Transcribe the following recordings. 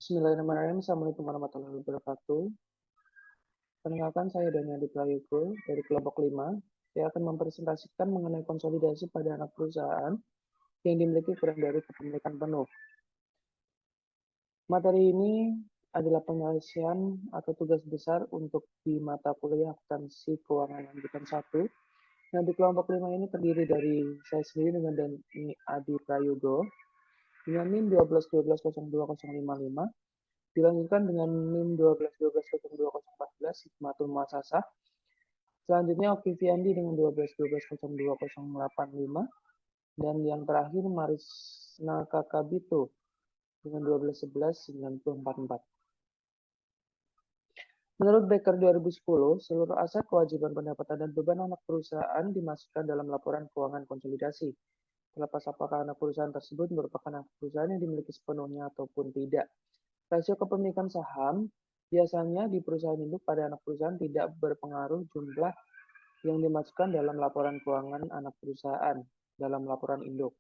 Bismillahirrahmanirrahim. Assalamualaikum warahmatullahi wabarakatuh. Perkenalkan, saya Daniel Prayogo dari kelompok 5. Saya akan mempresentasikan mengenai konsolidasi pada anak perusahaan yang dimiliki kurang dari kepemilikan penuh. Materi ini adalah penyelesaian atau tugas besar untuk di mata kuliah akuntansi keuangan lanjutan 1. Nah, di kelompok 5 ini terdiri dari saya sendiri dengan Dani Adi Prayogo dengan NIM 1212020055. Dilanjutkan dengan NIM 12120014 Hikmatul Muasasah. Selanjutnya Okiviandi dengan 1212020085 dan yang terakhir Marisna Kakabito dengan 1211944. Menurut Becker 2010, seluruh aset, kewajiban, pendapatan, dan beban anak perusahaan dimasukkan dalam laporan keuangan konsolidasi. Terlepas apakah anak perusahaan tersebut merupakan anak perusahaan yang dimiliki sepenuhnya ataupun tidak. Rasio kepemilikan saham biasanya di perusahaan induk pada anak perusahaan tidak berpengaruh jumlah yang dimasukkan dalam laporan keuangan anak perusahaan dalam laporan induk.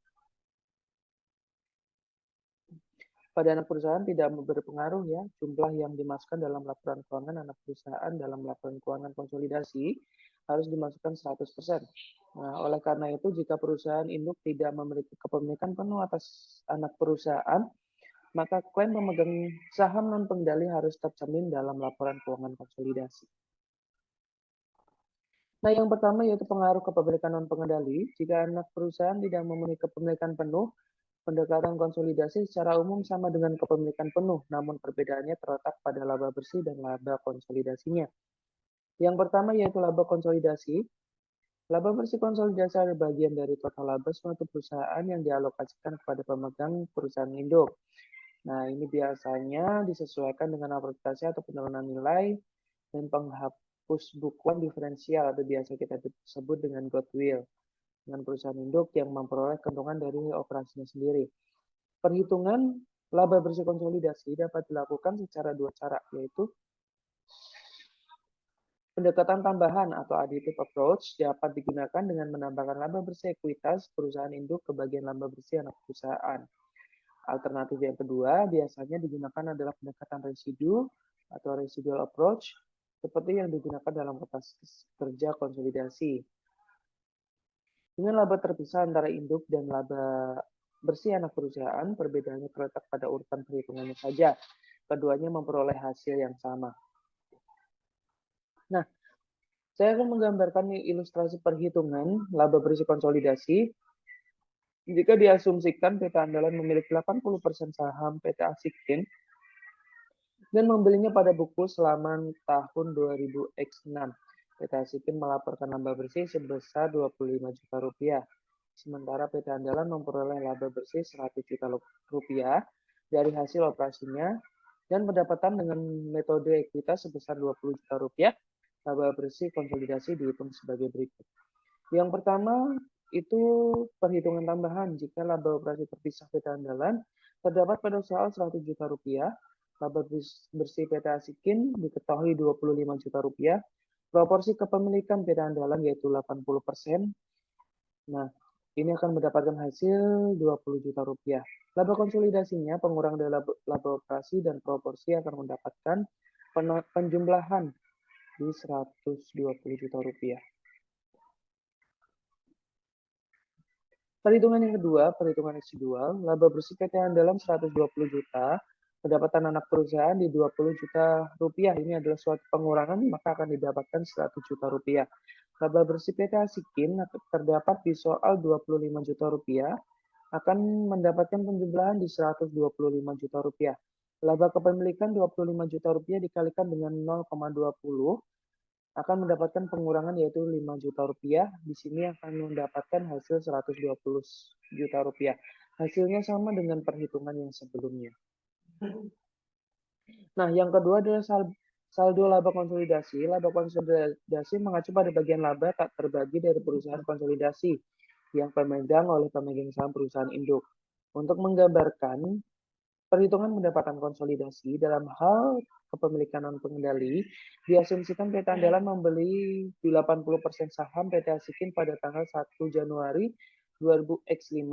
Pada anak perusahaan tidak berpengaruh ya jumlah yang dimasukkan dalam laporan keuangan anak perusahaan dalam laporan keuangan konsolidasi harus dimasukkan 100%. Nah, oleh karena itu jika perusahaan induk tidak memiliki kepemilikan penuh atas anak perusahaan, maka klaim pemegang saham non-pengendali harus tercermin dalam laporan keuangan konsolidasi. Nah, yang pertama yaitu pengaruh kepemilikan non-pengendali. Jika anak perusahaan tidak memiliki kepemilikan penuh, pendekatan konsolidasi secara umum sama dengan kepemilikan penuh, namun perbedaannya terletak pada laba bersih dan laba konsolidasinya. Yang pertama yaitu laba konsolidasi. Laba bersih konsolidasi adalah bagian dari total laba suatu perusahaan yang dialokasikan kepada pemegang perusahaan induk. Nah, ini biasanya disesuaikan dengan amortisasi atau penurunan nilai dan penghapus bukuan diferensial atau biasa kita sebut dengan goodwill dengan perusahaan induk yang memperoleh keuntungan dari operasinya sendiri. Perhitungan laba bersih konsolidasi dapat dilakukan secara dua cara, yaitu pendekatan tambahan atau additive approach dapat digunakan dengan menambahkan laba bersih ekuitas perusahaan induk ke bagian laba bersih anak perusahaan. Alternatif yang kedua biasanya digunakan adalah pendekatan residu atau residual approach seperti yang digunakan dalam kertas kerja konsolidasi. Dengan laba terpisah antara induk dan laba bersih anak perusahaan, perbedaannya terletak pada urutan perhitungannya saja. Keduanya memperoleh hasil yang sama. Nah, saya akan menggambarkan ilustrasi perhitungan laba bersih konsolidasi. Jika diasumsikan PT Andalan memiliki 80% saham PT Asikin dan membelinya pada buku selama tahun 2000X6. PT Asikin melaporkan laba bersih sebesar 25 juta rupiah. Sementara PT Andalan memperoleh laba bersih 100 juta rupiah dari hasil operasinya dan pendapatan dengan metode ekuitas sebesar 20 juta rupiah. Laba bersih konsolidasi dihitung sebagai berikut. Yang pertama itu perhitungan tambahan jika laba operasi terpisah PT Andalan terdapat pada soal 100 juta rupiah, laba bersih PT Asikin diketahui 25 juta rupiah, proporsi kepemilikan PT Andalan yaitu 80%. Nah, ini akan mendapatkan hasil 20 juta rupiah. Laba konsolidasinya pengurang dari laba operasi dan proporsi akan mendapatkan penjumlahan di 120 juta rupiah. Perhitungan yang kedua, perhitungan residual, laba bersih PT Andalan 120 juta, pendapatan anak perusahaan di 20 juta rupiah. Ini adalah suatu pengurangan, maka akan didapatkan 100 juta rupiah. Laba bersih PT Asikin terdapat di soal 25 juta rupiah, akan mendapatkan penjumlahan di 125 juta rupiah. Laba kepemilikan 25 juta rupiah dikalikan dengan 0,20 akan mendapatkan pengurangan yaitu 5 juta rupiah. Di sini akan mendapatkan hasil 120 juta rupiah. Hasilnya sama dengan perhitungan yang sebelumnya. Nah, yang kedua adalah saldo laba konsolidasi. Laba konsolidasi mengacu pada bagian laba tak terbagi dari perusahaan konsolidasi yang pemegang oleh pemegang saham perusahaan induk. Untuk menggambarkan perhitungan pendapatan konsolidasi dalam hal kepemilikan non-pengendali, diasumsikan PT Andalan membeli 80% saham PT Asikin pada tanggal 1 Januari 2000X5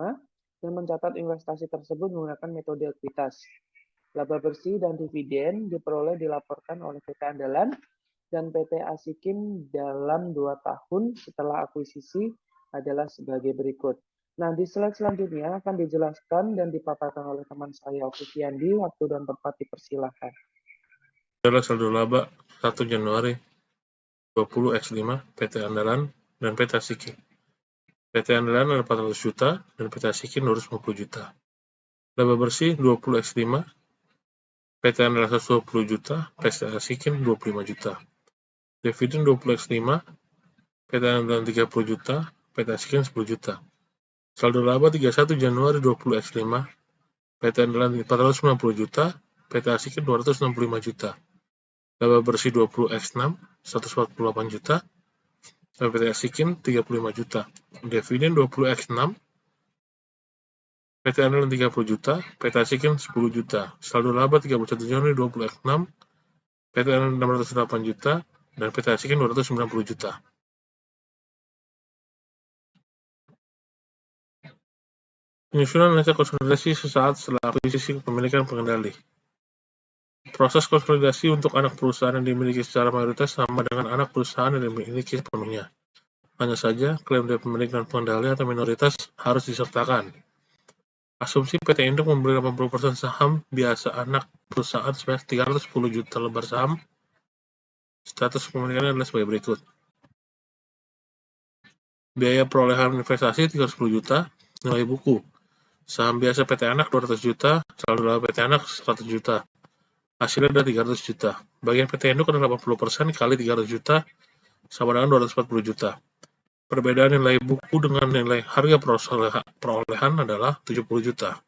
dan mencatat investasi tersebut menggunakan metode ekuitas. Laba bersih dan dividen diperoleh dilaporkan oleh PT Andalan dan PT Asikim dalam 2 tahun setelah akuisisi adalah sebagai berikut. Nah, di slide selanjutnya akan dijelaskan dan dipaparkan oleh teman saya, Oki Fiandi. Waktu dan tempat dipersilahkan. Adalah saldo laba 1 Januari 20X5 PT Andalan dan PT Asikim. PT Andalan ada 400 juta dan PT Asikim 250 juta. Laba bersih 20X5, PT Andalan 120 juta, PT Asikim 25 juta. Dividen 20X5, PT Andalan 30 juta, PT Asikim 10 juta. Saldo laba 31 Januari 20X5, PT Andalan 490 juta, PT Asikim 265 juta. Laba bersih 20X6, 148 juta, dan PT Asikim 35 juta. Dividen 20X6, PT Andalan 30 juta, PT Asikim 10 juta. Saldo laba 31 Januari 20X6, PT Andalan 608 juta, dan PT Asikim 290 juta. Penyusunan neraca konsolidasi sesaat setelah akuisisi kepemilikan pengendali. Proses konsolidasi untuk anak perusahaan yang dimiliki secara mayoritas sama dengan anak perusahaan yang dimiliki sepenuhnya. Hanya saja, klaim dari pemilik dan pengendali atau minoritas harus disertakan. Asumsi PT Induk membeli 80% saham biasa anak perusahaan sebanyak 310 juta lembar saham. Status kepemilikannya adalah sebagai berikut. Biaya perolehan investasi 310 juta, nilai buku. Saham biasa PT Anak 200 juta, saldo laba PT Anak 100 juta. Hasilnya ada 300 juta. Bagian PT Induk adalah 80% kali 300 juta, sama dengan 240 juta. Perbedaan nilai buku dengan nilai harga perolehan adalah 70 juta.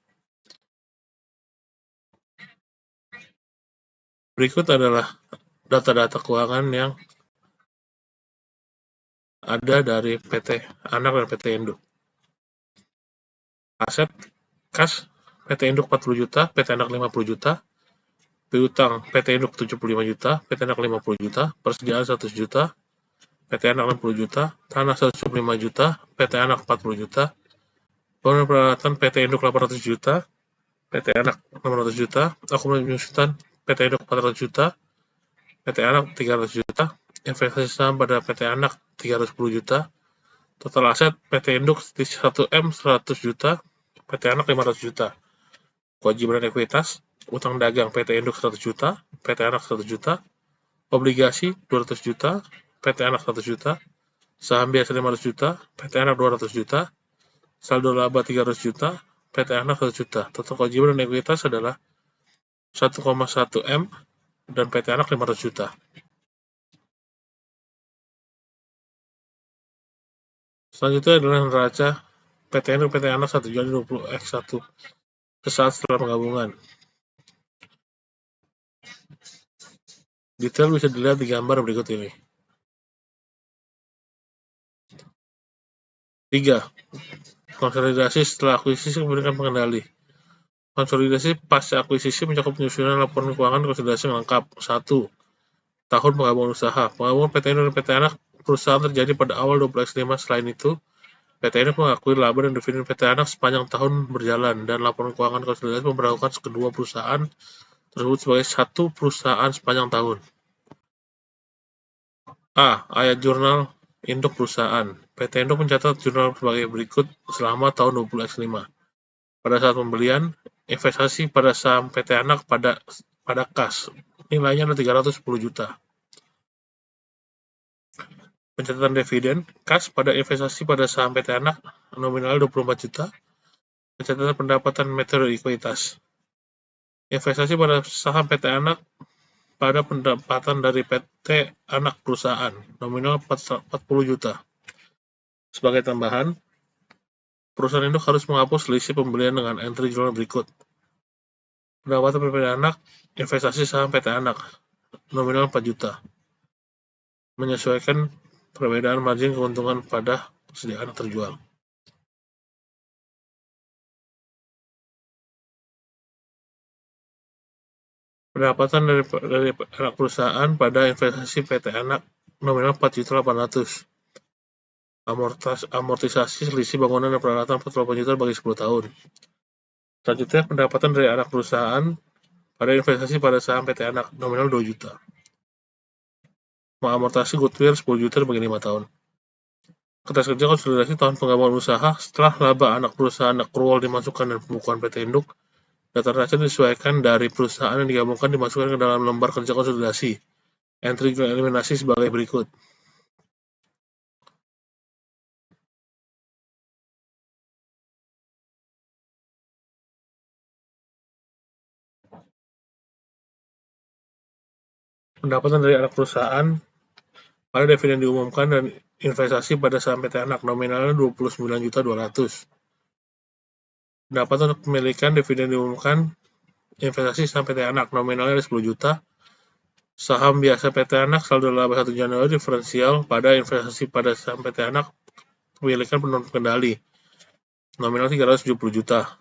Berikut adalah data-data keuangan yang ada dari PT Anak dan PT Induk. Aset kas PT Induk 40 juta, PT Anak 50 juta. Piutang PT Induk 75 juta, PT Anak 50 juta. Persediaan 100 juta, PT Anak 60 juta. Tanah 105 juta, PT Anak 40 juta. Bangunan peralatan PT Induk 800 juta, PT Anak 600 juta. Akumulasi penyusutan PT Induk 400 juta, PT Anak 300 juta. Investasi saham pada PT Anak 310 juta. Total aset PT Induk 1M 100 juta, PT Anak 500 juta. Kewajiban ekuitas, utang dagang PT Induk 100 juta, PT Anak 100 juta. Obligasi 200 juta, PT Anak 100 juta. Saham biasa 500 juta, PT Anak 200 juta. Saldo laba 300 juta, PT Anak 100 juta. Total kewajiban dan ekuitas adalah 1,1 M dan PT Anak 500 juta. Selanjutnya adalah neraca PT Induk PT Anak 1 Juli 20X1 sesaat setelah penggabungan. Detail bisa dilihat di gambar berikut ini. 3. Konsolidasi setelah akuisisi kepemilikan pengendali. Konsolidasi pasca akuisisi mencakup penyusunan laporan keuangan konsolidasi yang lengkap. 1. Tahun penggabungan usaha. Penggabungan PT Induk dan PT Anak perusahaan terjadi pada awal 20X5. Selain itu, PT Induk mengakui laba dan dividen PT Anak sepanjang tahun berjalan, dan laporan keuangan konsolidasi memperlakukan kedua perusahaan tersebut sebagai satu perusahaan sepanjang tahun. A. Ayat jurnal induk perusahaan. PT Induk mencatat jurnal sebagai berikut selama tahun 20X5. Pada saat pembelian, investasi pada saham PT Anak pada kas. Nilainya adalah 310 juta. Pencatatan dividen, kas pada investasi pada saham PT Anak nominal 24 juta. Pencatatan pendapatan metode ekuitas. Investasi pada saham PT Anak pada pendapatan dari PT Anak perusahaan nominal 40 juta. Sebagai tambahan, perusahaan induk harus menghapus selisih pembelian dengan entry jurnal berikut. Pendapatan PT Anak, investasi saham PT Anak, nominal 4 juta. Menyesuaikan perbedaan margin keuntungan pada persediaan terjual. Pendapatan dari anak perusahaan pada investasi PT Anak, nominal 4.800.000. Amortisasi selisih bangunan dan peralatan 48 juta bagi 10 tahun. Selanjutnya, pendapatan dari anak perusahaan pada investasi pada saham PT Anak nominal 2 juta. Mengamortasi goodwill 10 juta dibagi 5 tahun. Kertas kerja konsolidasi tahun penggabungan usaha setelah laba anak perusahaan accrual dimasukkan dan pembukuan PT Induk, data neraca disesuaikan dari perusahaan yang digabungkan dimasukkan ke dalam lembar kerja konsolidasi. Entry eliminasi sebagai berikut. Pendapatan dari anak perusahaan pada dividen diumumkan dan investasi pada saham PT Anak nominalnya 29.200.000. Pendapatan untuk pemilikan dividen diumumkan, investasi saham PT Anak nominalnya 10 juta. Saham biasa PT Anak saldo laba 1 Januari diferensial pada investasi pada saham PT Anak pemilikan penuh kendali nominal 370 juta.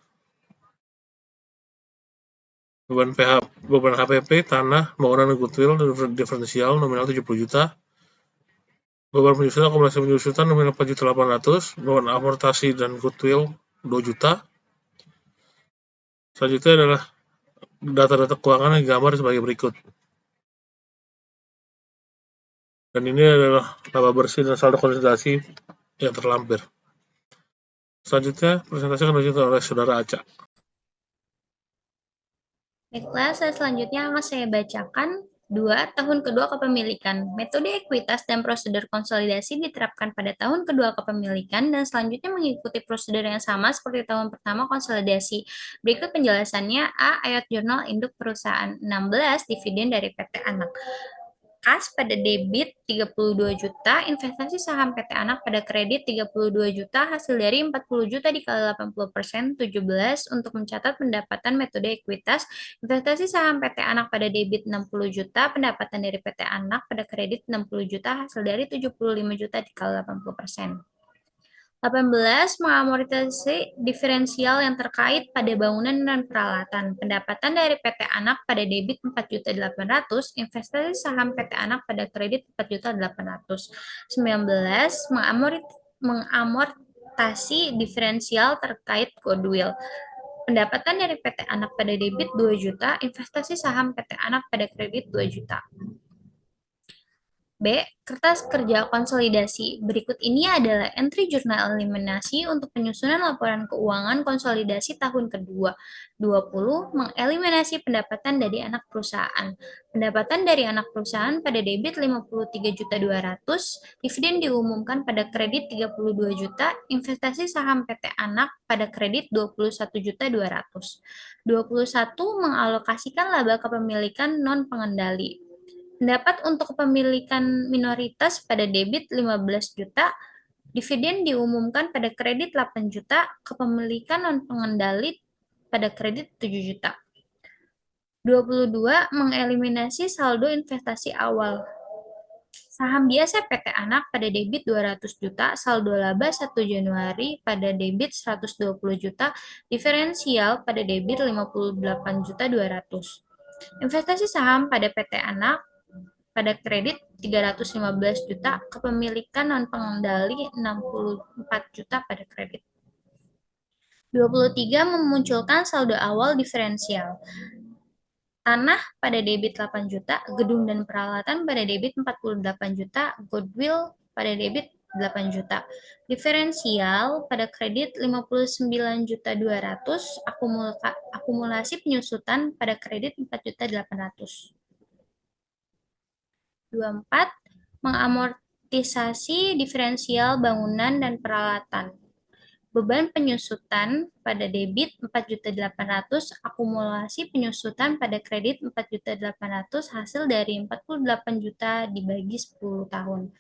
Beban HPP tanah bangunan goodwill diferensial nominal 70 juta. Beban penyusutan akumulasi penyusutan nominal 4.800.000. Beban amortasi dan goodwill 2 juta. Selanjutnya adalah data-data keuangan yang digambar sebagai berikut. Dan ini adalah laba bersih dan saldo konsolidasi yang terlampir. Selanjutnya, presentasi akan dilanjutkan oleh Saudara Aca. Baiklah, selanjutnya akan saya bacakan 2. Tahun kedua kepemilikan. Metode ekuitas dan prosedur konsolidasi diterapkan pada tahun kedua kepemilikan dan selanjutnya mengikuti prosedur yang sama seperti tahun pertama konsolidasi. Berikut penjelasannya. A. Ayat jurnal induk perusahaan. 16. Dividen dari PT Anak. Kas pada debit 32 juta, investasi saham PT Anak pada kredit 32 juta, hasil dari 40 juta dikali 80%, 17 untuk mencatat pendapatan metode ekuitas, investasi saham PT Anak pada debit 60 juta, pendapatan dari PT Anak pada kredit 60 juta, hasil dari 75 juta dikali 80%. 18. Mengamortisasi diferensial yang terkait pada bangunan dan peralatan. Pendapatan dari PT Anak pada debit 4.800.000, investasi saham PT Anak pada kredit 4.800.000. 19. Mengamortasi diferensial terkait goodwill. Pendapatan dari PT Anak pada debit 2 juta, investasi saham PT Anak pada kredit 2 juta. B. Kertas kerja konsolidasi. Berikut ini adalah entry jurnal eliminasi untuk penyusunan laporan keuangan konsolidasi tahun kedua. 20. Mengeliminasi pendapatan dari anak perusahaan. Pendapatan dari anak perusahaan pada debit 53.200.000, dividen diumumkan pada kredit 32 juta, investasi saham PT Anak pada kredit 21.200.000. 21. Mengalokasikan laba kepemilikan non pengendali. Pendapat untuk kepemilikan minoritas pada debit 15 juta, dividen diumumkan pada kredit 8 juta, kepemilikan non-pengendali pada kredit 7 juta. 22. Mengeliminasi saldo investasi awal. Saham biasa PT Anak pada debit 200 juta, saldo laba 1 Januari pada debit 120 juta, diferensial pada debit 58.200.000. Investasi saham pada PT Anak pada kredit 315 juta, kepemilikan non-pengendali 64 juta pada kredit. 23. Memunculkan saldo awal diferensial. Tanah pada debit 8 juta, gedung dan peralatan pada debit 48 juta, goodwill pada debit 8 juta. Diferensial pada kredit 59.200, akumulasi penyusutan pada kredit 4.800.000. 24. Mengamortisasi diferensial bangunan dan peralatan. Beban penyusutan pada debit 4.800.000, akumulasi penyusutan pada kredit 4.800.000, hasil dari 48 juta dibagi 10 tahun.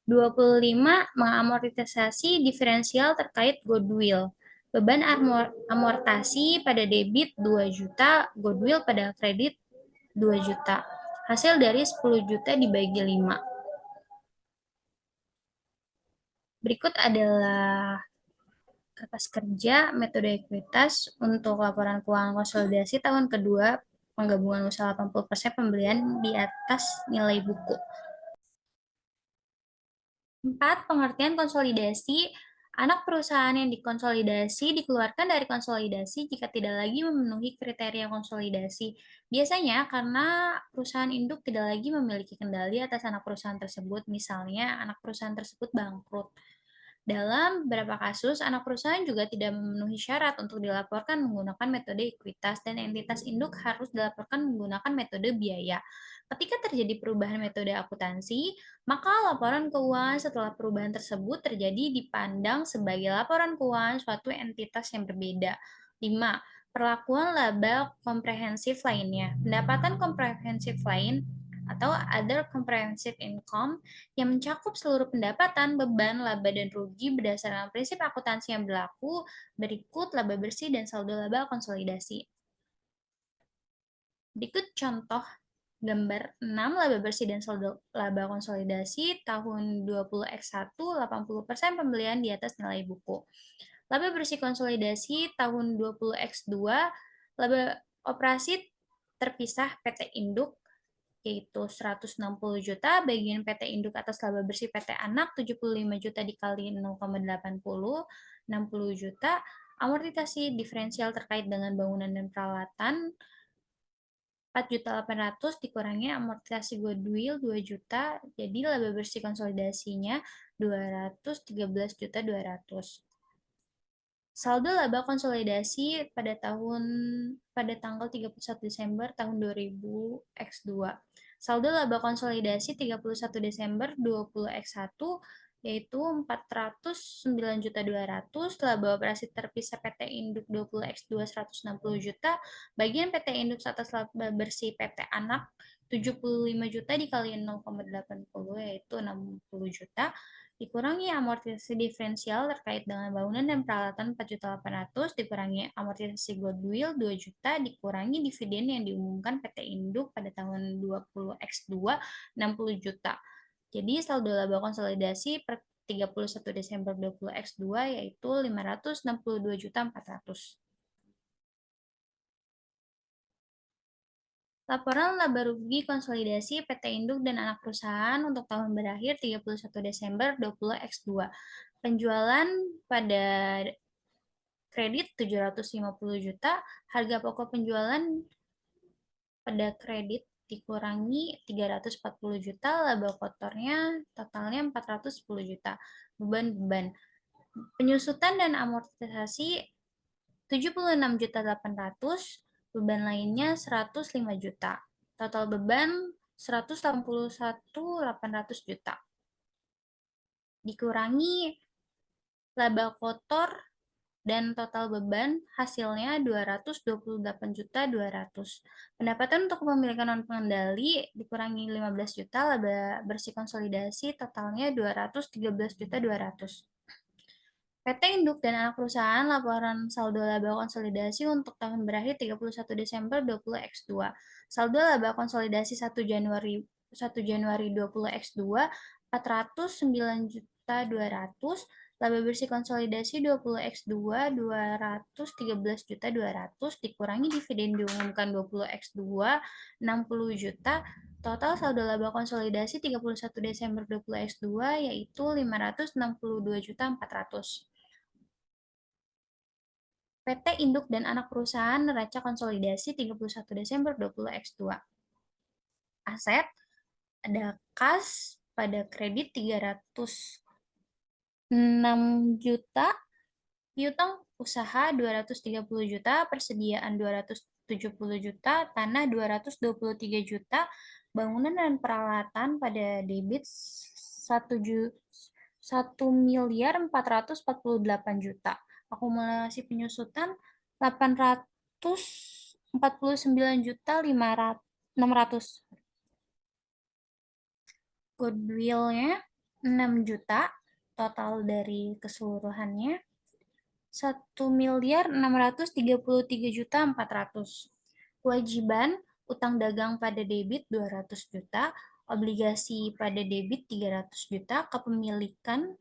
25. Mengamortisasi diferensial terkait goodwill. Beban amortasi pada debit 2 juta, goodwill pada kredit 2 juta. Hasil dari 10 juta dibagi 5. Berikut adalah kertas kerja metode ekuitas untuk laporan keuangan konsolidasi tahun kedua penggabungan usaha 80% pembelian di atas nilai buku. 4. Pengertian konsolidasi Anak perusahaan yang dikonsolidasi dikeluarkan dari konsolidasi jika tidak lagi memenuhi kriteria konsolidasi. Biasanya karena perusahaan induk tidak lagi memiliki kendali atas anak perusahaan tersebut, misalnya anak perusahaan tersebut bangkrut. Dalam beberapa kasus, anak perusahaan juga tidak memenuhi syarat untuk dilaporkan menggunakan metode ekuitas dan entitas induk harus dilaporkan menggunakan metode biaya. Ketika terjadi perubahan metode akuntansi, maka laporan keuangan setelah perubahan tersebut terjadi dipandang sebagai laporan keuangan suatu entitas yang berbeda. 5. Perlakuan laba komprehensif lainnya. Pendapatan komprehensif lain atau other comprehensive income yang mencakup seluruh pendapatan, beban, laba, dan rugi berdasarkan prinsip akuntansi yang berlaku berikut laba bersih dan saldo laba konsolidasi. Berikut contoh gambar 6 laba bersih dan saldo laba konsolidasi tahun 20X1 80% pembelian di atas nilai buku. Laba bersih konsolidasi tahun 20X2 laba operasi terpisah PT Induk yaitu 160 juta, bagian PT Induk atas laba bersih PT Anak 75 juta dikali 0,80, 60 juta, amortisasi diferensial terkait dengan bangunan dan peralatan 4.800 dikurangi amortisasi goodwill 2 juta, jadi laba bersih konsolidasinya 213.200. Saldo laba konsolidasi pada tanggal 31 Desember tahun 2000 X2. Saldo laba konsolidasi 31 Desember 20 X1 yaitu 409.200, laba operasi terpisah PT Induk 20 X2 160 juta, bagian PT Induk atas laba bersih PT Anak 75 juta dikali 0,80 yaitu 60 juta, dikurangi amortisasi diferensial terkait dengan bangunan dan peralatan 4.800, dikurangi amortisasi goodwill 2 juta, dikurangi dividen yang diumumkan PT Induk pada tahun 20X2 60 juta. Jadi saldo laba konsolidasi per 31 Desember 20X2 yaitu 562.400. Laporan laba rugi konsolidasi PT Induk dan anak perusahaan untuk tahun berakhir 31 Desember 20X2. Penjualan pada kredit 750 juta, harga pokok penjualan pada kredit dikurangi 340 juta, laba kotornya totalnya 410 juta. Beban-beban. Penyusutan dan amortisasi 76.800, beban lainnya 105 juta. Total beban 181.800 juta. Dikurangi laba kotor dan total beban hasilnya 228.200. Pendapatan untuk kepemilikan non pengendali dikurangi 15 juta, laba bersih konsolidasi totalnya 213.200. PT Induk dan anak perusahaan laporan saldo laba konsolidasi untuk tahun berakhir 31 Desember 20X2. Saldo laba konsolidasi 1 Januari 20X2 409.200, laba bersih konsolidasi 20X2 213.200 dikurangi dividen diumumkan 20X2 60 juta. Total saldo laba konsolidasi 31 Desember 20X2 yaitu 562.400. PT Induk dan anak perusahaan neraca konsolidasi 31 Desember 20X2. Aset, ada kas pada kredit 306 juta, piutang usaha 230 juta, persediaan 270 juta, tanah 223 juta, bangunan dan peralatan pada debit 1.448 juta. Akumulasi penyusutan 849.600. Goodwill-nya 6 juta, total dari keseluruhannya 1.633.400. Kewajiban utang dagang pada debit 200 juta, obligasi pada debit 300 juta, kepemilikan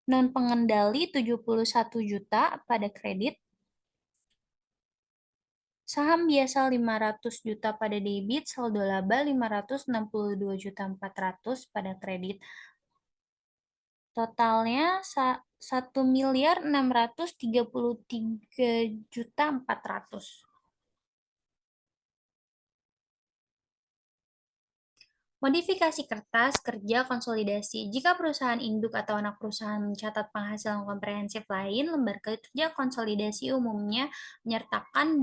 non pengendali 71 juta pada kredit, saham biasa 500 juta pada debit, saldo laba 562.400 pada kredit. Totalnya 1.633.400.000. Modifikasi kertas kerja konsolidasi. Jika perusahaan induk atau anak perusahaan mencatat penghasilan komprehensif lain, lembar kerja konsolidasi umumnya menyertakan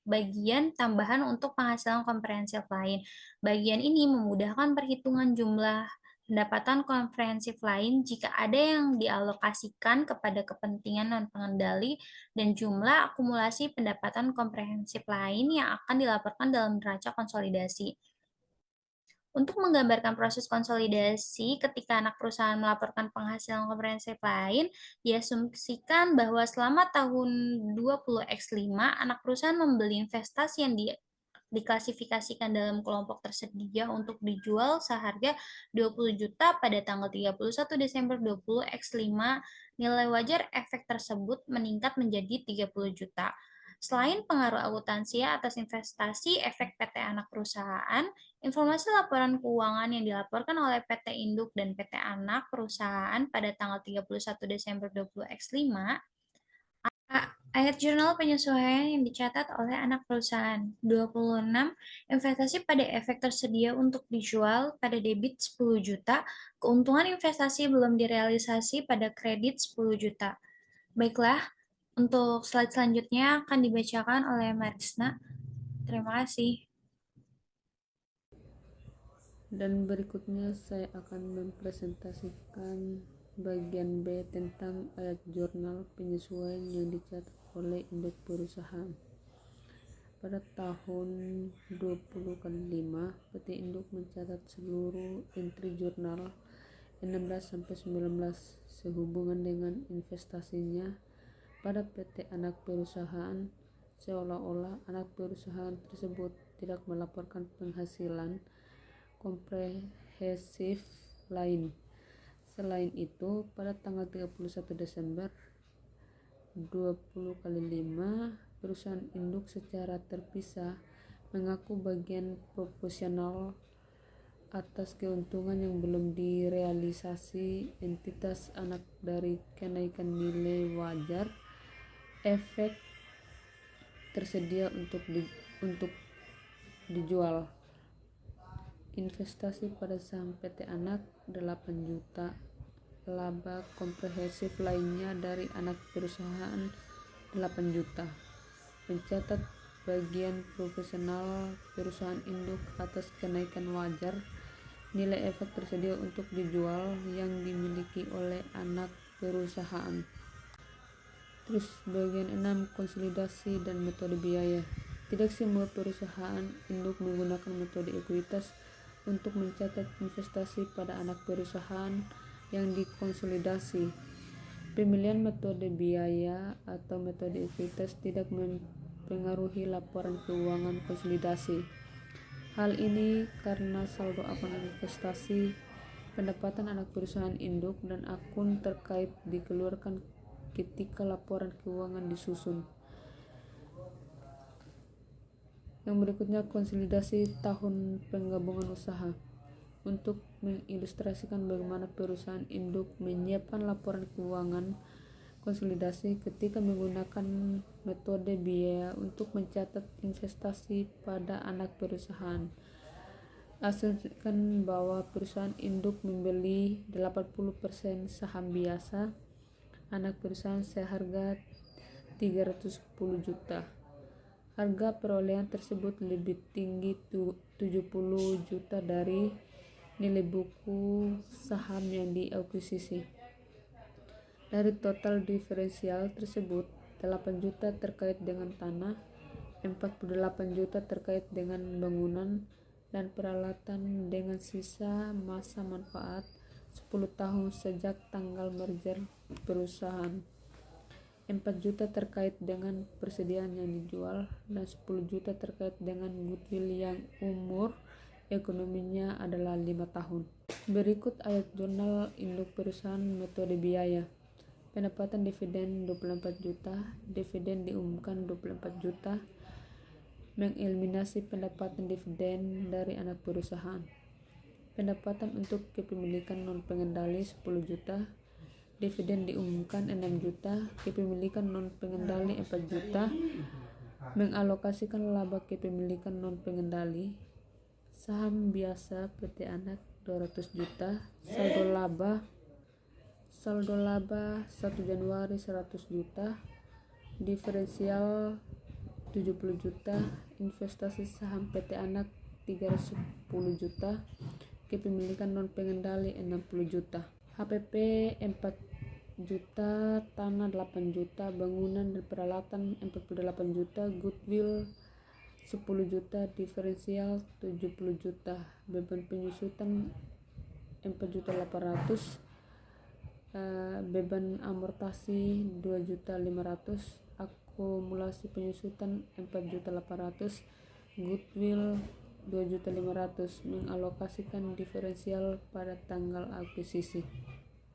bagian tambahan untuk penghasilan komprehensif lain. Bagian ini memudahkan perhitungan jumlah pendapatan komprehensif lain jika ada yang dialokasikan kepada kepentingan non-pengendali dan jumlah akumulasi pendapatan komprehensif lain yang akan dilaporkan dalam neraca konsolidasi. Untuk menggambarkan proses konsolidasi ketika anak perusahaan melaporkan penghasilan komprehensif lain, diasumsikan bahwa selama tahun 20x5, anak perusahaan membeli investasi yang diklasifikasikan dalam kelompok tersedia untuk dijual seharga 20 juta pada tanggal 31 Desember 20x5, nilai wajar efek tersebut meningkat menjadi 30 juta. Selain pengaruh akuntansi atas investasi efek PT anak perusahaan, informasi laporan keuangan yang dilaporkan oleh PT Induk dan PT Anak Perusahaan pada tanggal 31 Desember 20x5, ayat jurnal penyesuaian yang dicatat oleh anak perusahaan. 26. Investasi pada efek tersedia untuk dijual pada debit 10 juta, keuntungan investasi belum direalisasi pada kredit 10 juta. Baiklah, untuk slide selanjutnya akan dibacakan oleh Marisna. Terima kasih. Dan berikutnya saya akan mempresentasikan bagian B tentang ayat jurnal penyesuaian yang dicatat oleh induk perusahaan. Pada tahun 20 kali 5, PT Induk mencatat seluruh entry jurnal 16-19 sehubungan dengan investasinya pada PT Anak Perusahaan, seolah-olah anak perusahaan tersebut tidak melaporkan penghasilan komprehensif lain. Selain itu, pada tanggal 31 Desember 20 kali 5, perusahaan induk secara terpisah mengaku bagian proporsional atas keuntungan yang belum direalisasi entitas anak dari kenaikan nilai wajar efek tersedia untuk dijual. Investasi pada saham PT Anak 8 juta, laba komprehensif lainnya dari anak perusahaan 8 juta. Mencatat bagian profesional perusahaan induk atas kenaikan wajar nilai efek tersedia untuk dijual yang dimiliki oleh anak perusahaan. Terus bagian 6, konsolidasi dan metode biaya. Tidak semua perusahaan induk menggunakan metode ekuitas untuk mencatat investasi pada anak perusahaan yang dikonsolidasi. Pemilihan metode biaya atau metode ekuitas tidak mempengaruhi laporan keuangan konsolidasi. Hal ini karena saldo akun investasi, pendapatan anak perusahaan induk, dan akun terkait dikeluarkan ketika laporan keuangan disusun. Yang berikutnya, konsolidasi tahun penggabungan usaha. Untuk mengilustrasikan bagaimana perusahaan induk menyiapkan laporan keuangan konsolidasi ketika menggunakan metode biaya untuk mencatat investasi pada anak perusahaan. Asumsikan bahwa perusahaan induk membeli 80% saham biasa anak perusahaan seharga 310 juta. Harga perolehan tersebut lebih tinggi 70 juta dari nilai buku saham yang diakuisisi. Dari total diferensial tersebut, 8 juta terkait dengan tanah, 48 juta terkait dengan bangunan dan peralatan dengan sisa masa manfaat 10 tahun sejak tanggal merger perusahaan. 4 juta terkait dengan persediaan yang dijual dan 10 juta terkait dengan goodwill yang umur ekonominya adalah 5 tahun. Berikut ayat jurnal induk perusahaan metode biaya. Pendapatan dividen 24 juta, dividen diumumkan 24 juta, mengeliminasi pendapatan dividen dari anak perusahaan. Pendapatan untuk kepemilikan non-pengendali 10 juta, dividen diumumkan 6 juta, kepemilikan non-pengendali 4 juta, mengalokasikan laba kepemilikan non-pengendali, saham biasa PT Anak 200 juta, saldo laba 1 Januari 100 juta, diferensial 70 juta, investasi saham PT Anak 310 juta, kepemilikan non pengendali 60 juta, HPP 4 juta, tanah 8 juta, bangunan dan peralatan 48 juta, goodwill 10 juta, diferensial 70 juta, beban penyusutan 4.800.000, beban amortasi 2.500.000, akumulasi penyusutan 4.800.000, goodwill 2.500.000, mengalokasikan diferensial pada tanggal akuisisi.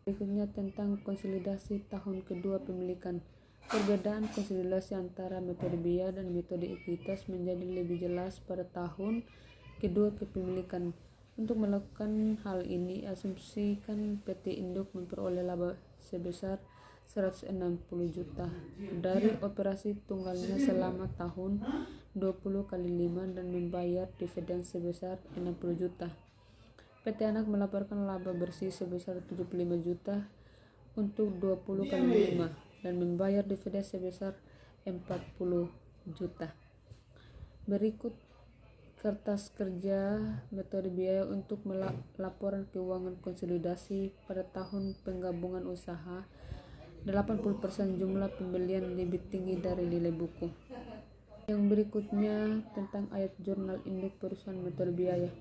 Berikutnya tentang konsolidasi tahun kedua pemilikan. Perbedaan konsolidasi antara metode biaya dan metode ekuitas menjadi lebih jelas pada tahun kedua kepemilikan. Untuk melakukan hal ini, asumsikan PT Induk memperoleh laba sebesar 160 juta dari operasi tunggalnya selama tahun 20 kali 5 dan membayar dividen sebesar 60 juta. PT Anak melaporkan laba bersih sebesar 75 juta untuk 20 kali 5 dan membayar dividen sebesar 40 juta. Berikut kertas kerja metode biaya untuk laporan keuangan konsolidasi pada tahun penggabungan usaha. 80% jumlah pembelian lebih tinggi dari nilai buku. Yang berikutnya tentang ayat jurnal induk perusahaan metode biaya.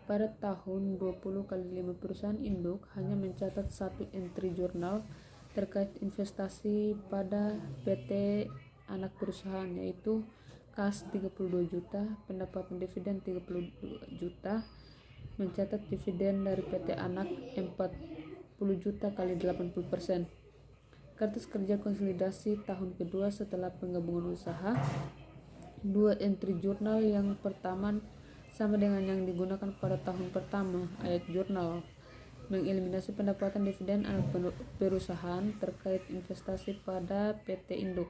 Pada tahun 20 kali 5 perusahaan induk hanya mencatat satu entry jurnal terkait investasi pada PT anak perusahaan, yaitu kas 32 juta, pendapatan dividen 32 juta, mencatat dividen dari PT Anak 40 juta kali 80%. Kertas kerja konsolidasi tahun kedua setelah penggabungan usaha. Dua entry jurnal, yang pertama sama dengan yang digunakan pada tahun pertama. Ayat jurnal mengeliminasi pendapatan dividen anak perusahaan terkait investasi pada PT Induk.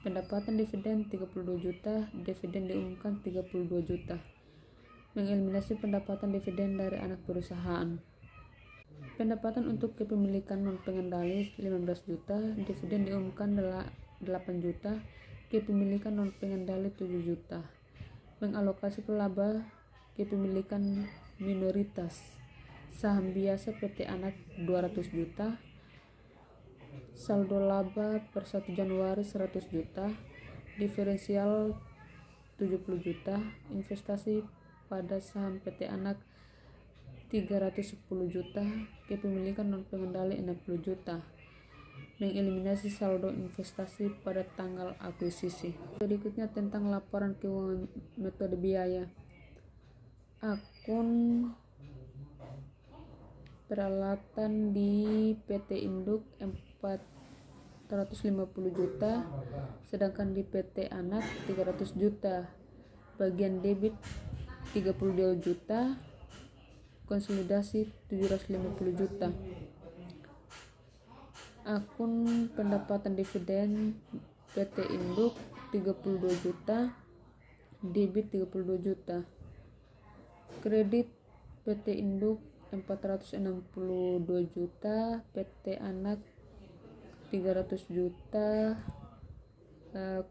Pendapatan dividen 32 juta, dividen diumumkan 32 juta. Mengeliminasi pendapatan dividen dari anak perusahaan. Pendapatan untuk kepemilikan non pengendali 15 juta, dividen diumumkan 8 juta, kepemilikan non pengendali 7 juta. Mengalokasi laba kepemilikan minoritas, saham biasa PT Anak 200 juta, saldo laba per 1 Januari 100 juta, diferensial 70 juta, investasi pada saham PT Anak 310 juta, kepemilikan non pengendali 60 juta. Mengeliminasi saldo investasi pada tanggal akuisisi. Berikutnya tentang laporan keuangan metode biaya. Akun peralatan di PT Induk 450 juta, sedangkan di PT Anak 300 juta. Bagian debit 32 juta, konsolidasi 750 juta. Akun pendapatan dividen PT Induk 32 juta, debit 32 juta. Kredit PT Induk 462 juta, PT Anak 300 juta,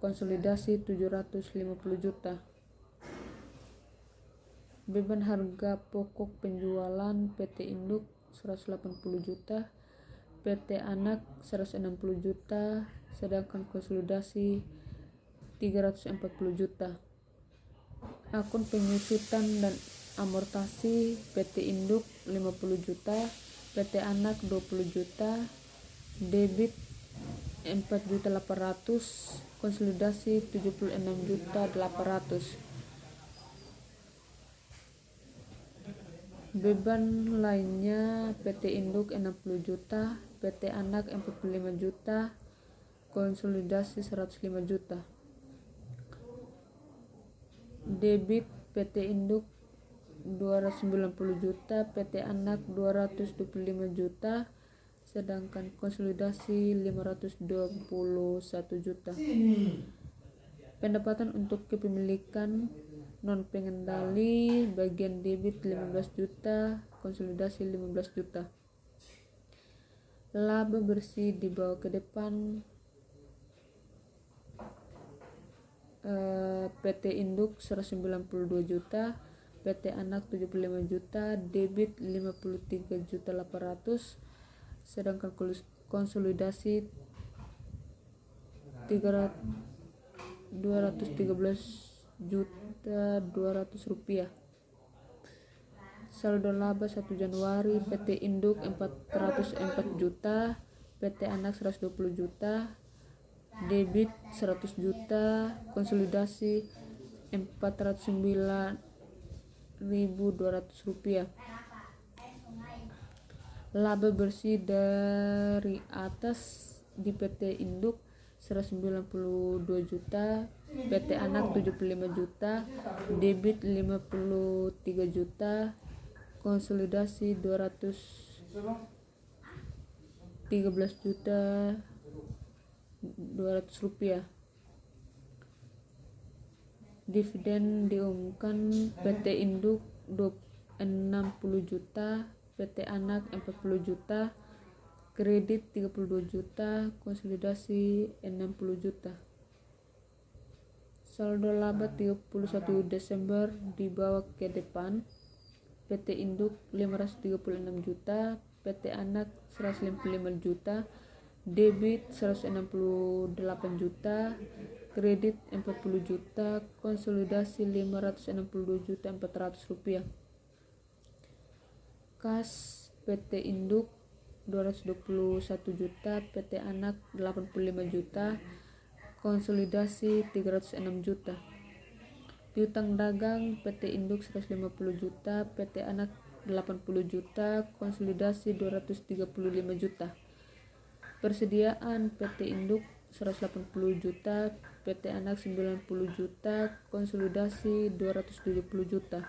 konsolidasi 750 juta. Beban harga pokok penjualan PT Induk 180 juta, PT Anak 160 juta, sedangkan konsolidasi 340 juta. Akun penyusutan dan amortasi PT Induk 50 juta, PT Anak 20 juta, debit 4.800.000, konsolidasi 76.800.000. Beban lainnya PT Induk 60 juta, PT Anak 45 juta, konsolidasi 105 juta. Debit PT Induk 290 juta, PT Anak 225 juta, sedangkan konsolidasi 521 juta. Pendapatan untuk kepemilikan non pengendali bagian debit 15 juta, konsolidasi 15 juta. Laba bersih dibawa ke depan. PT Induk 192 juta, PT Anak 75 juta, debit 53.800.000, sedangkan konsolidasi 213.200.000 rupiah. Saldo laba 1 Januari, PT Induk 404 juta, PT Anak 120 juta, debit 100 juta, konsolidasi 409.200 rupiah. Laba bersih dari atas di PT Induk 192 juta, PT Anak 75 juta, debit 53 juta, konsolidasi 213 juta 200 rupiah. Dividen diumumkan, PT Induk 60 juta, PT Anak 40 juta, kredit 32 juta, konsolidasi 60 juta. Saldo laba 31 Desember dibawa ke depan. PT Induk 536 juta, PT Anak 155 juta, debit 168 juta, kredit 40 juta, konsolidasi 562 juta 400 rupiah. Kas PT Induk 221 juta, PT Anak 85 juta, konsolidasi 306 juta. Piutang dagang PT Induk 150 juta, PT Anak 80 juta, konsolidasi 235 juta. Persediaan PT Induk 180 juta, PT Anak 90 juta, konsolidasi 270 juta.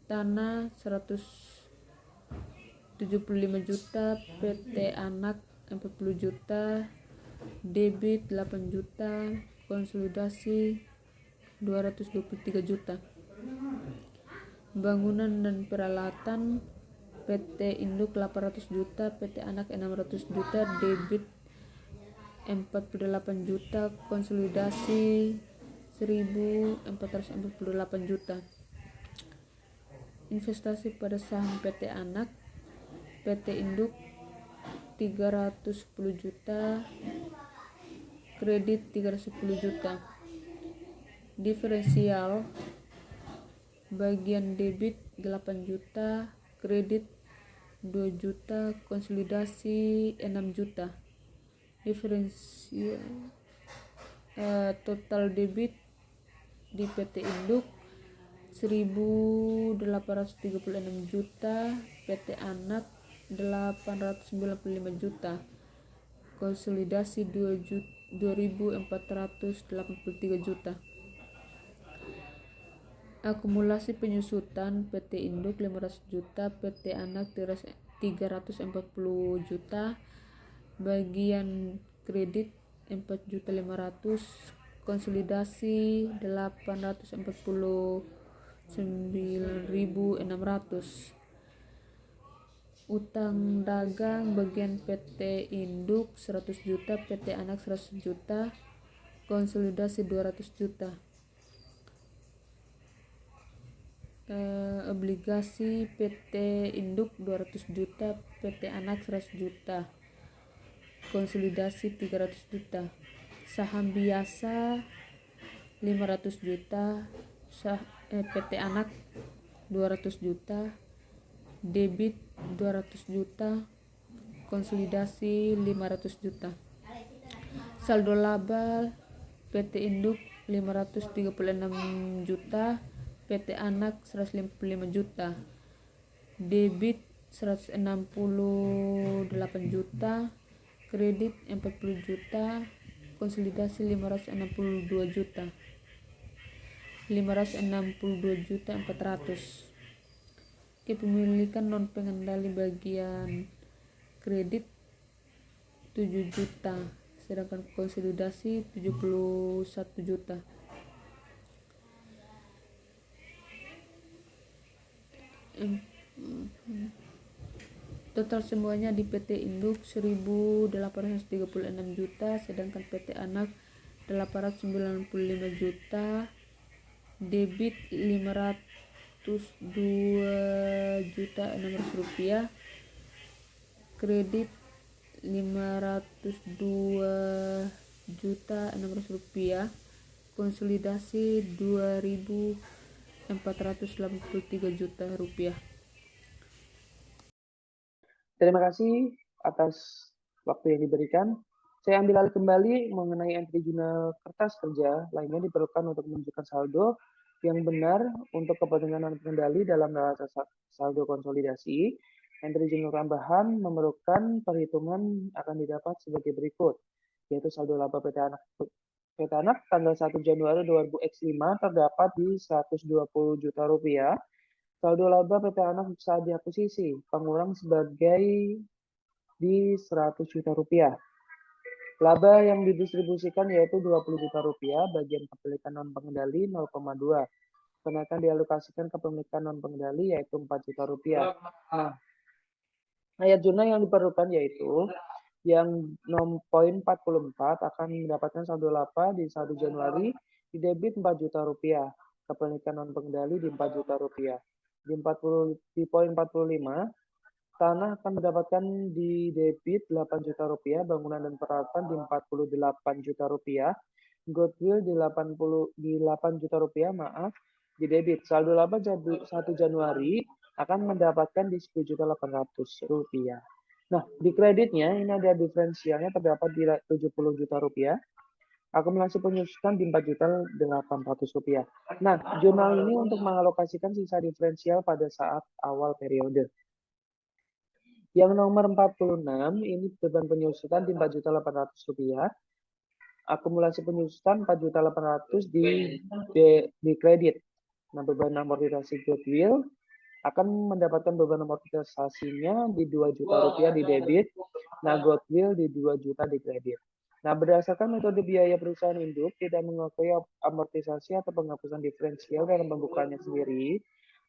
Tanah 175 juta, PT Anak 40 juta, debit 8 juta, konsolidasi 223 juta. Bangunan dan peralatan PT Induk 800 juta, PT Anak 600 juta, debit 48 juta, konsolidasi 1.448 juta. Investasi pada saham PT Anak, PT Induk 310 juta, kredit 310 juta. Diferensial bagian debit 8 juta, kredit 2 juta, konsolidasi 6 juta. Diferensial total debit di PT Induk 1.836 juta, PT Anak 895 juta, konsolidasi 2.483 juta. Akumulasi penyusutan PT Induk 500 juta, PT Anak 340 juta, bagian kredit 4.500.000, konsolidasi 849.600. Utang dagang bagian PT Induk 100 juta, PT Anak 100 juta, konsolidasi 200 juta. Obligasi PT Induk 200 juta, PT Anak 100 juta, konsolidasi 300 juta. Saham biasa 500 juta, PT Anak 200 juta, debit 200 juta, konsolidasi 500 juta. Saldo laba PT Induk 536 juta, PT Anak 155 juta, debit 168 juta, kredit 40 juta, konsolidasi 562 juta. 562 juta 400. kepemilikan non pengendali bagian kredit 7 juta, sedangkan konsolidasi 71 juta. Total semuanya di PT Induk 1.836 juta, sedangkan PT Anak 895 juta, debit 502 juta 600 rupiah, kredit 502 juta 600 rupiah, konsolidasi 2.483 juta rupiah. Terima kasih atas waktu yang diberikan. Saya ambil alih kembali mengenai entry jurnal kertas kerja lainnya diperlukan untuk menunjukkan saldo yang benar untuk kepentingan non pengendali dalam neraca saldo konsolidasi. Entry jurnal tambahan memerlukan perhitungan akan didapat sebagai berikut, yaitu saldo laba PT Anak tanggal 1 Januari 2000X5 terdapat di 120 juta rupiah. Saldo laba PT Anak saat diakuisisi pengurang sebagai di 100 juta rupiah. Laba yang didistribusikan yaitu 20 juta rupiah, bagian kepemilikan non pengendali 0,2. Kenaikan dialokasikan kepemilikan non pengendali yaitu 4 juta rupiah. Nah, ayat jurnal yang diperlukan yaitu yang poin 44 akan mendapatkan saldo laba di 1 Januari di debit 4 juta rupiah, kepemilikan non pengendali di 4 juta rupiah. Di poin 45, tanah akan mendapatkan di debit 8 juta rupiah, bangunan dan peralatan di 48 juta rupiah, goodwill di 8 juta rupiah, di debit. Saldo laba 1 Januari akan mendapatkan di 10.800.000 rupiah. Nah, di kreditnya ini ada diferensialnya terdapat di 70 juta rupiah. Akumulasi penyusutan di 4.800.000 rupiah. Nah, jurnal ini untuk mengalokasikan sisa diferensial pada saat awal periode. Yang nomor 46 ini beban penyusutan di 4.800.000 rupiah. Akumulasi penyusutan 4.800.000 di kredit. Nah, beban amortisasi goodwill akan mendapatkan beban amortisasinya di 2 juta rupiah di debit, nah goodwill di 2 juta di kredit. Nah, berdasarkan metode biaya perusahaan induk tidak mengakui amortisasi atau penghapusan diferensial dalam pembukaannya sendiri,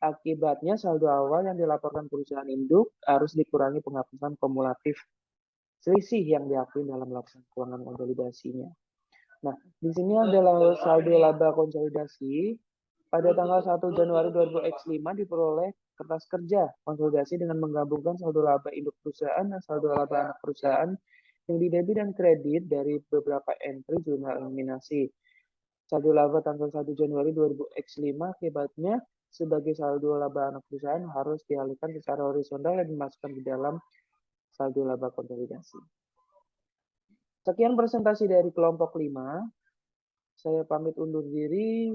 akibatnya saldo awal yang dilaporkan perusahaan induk harus dikurangi penghapusan kumulatif selisih yang diakui dalam laporan keuangan konsolidasinya. Nah, di sini adalah saldo laba konsolidasi. Pada tanggal 1 Januari 2000X5 diperoleh kertas kerja konsolidasi dengan menggabungkan saldo laba induk perusahaan dan saldo laba anak perusahaan yang di debit dan kredit dari beberapa entry jurnal eliminasi. Saldo laba tanggal 1 Januari 2000X5 akibatnya sebagai saldo laba anak perusahaan harus dialihkan secara horizontal dan dimasukkan di dalam saldo laba konsolidasi. Sekian presentasi dari kelompok 5. Saya pamit undur diri.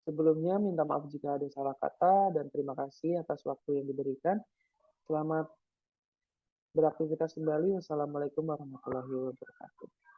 Sebelumnya minta maaf jika ada salah kata dan terima kasih atas waktu yang diberikan. Selamat beraktivitas kembali. Wassalamualaikum warahmatullahi wabarakatuh.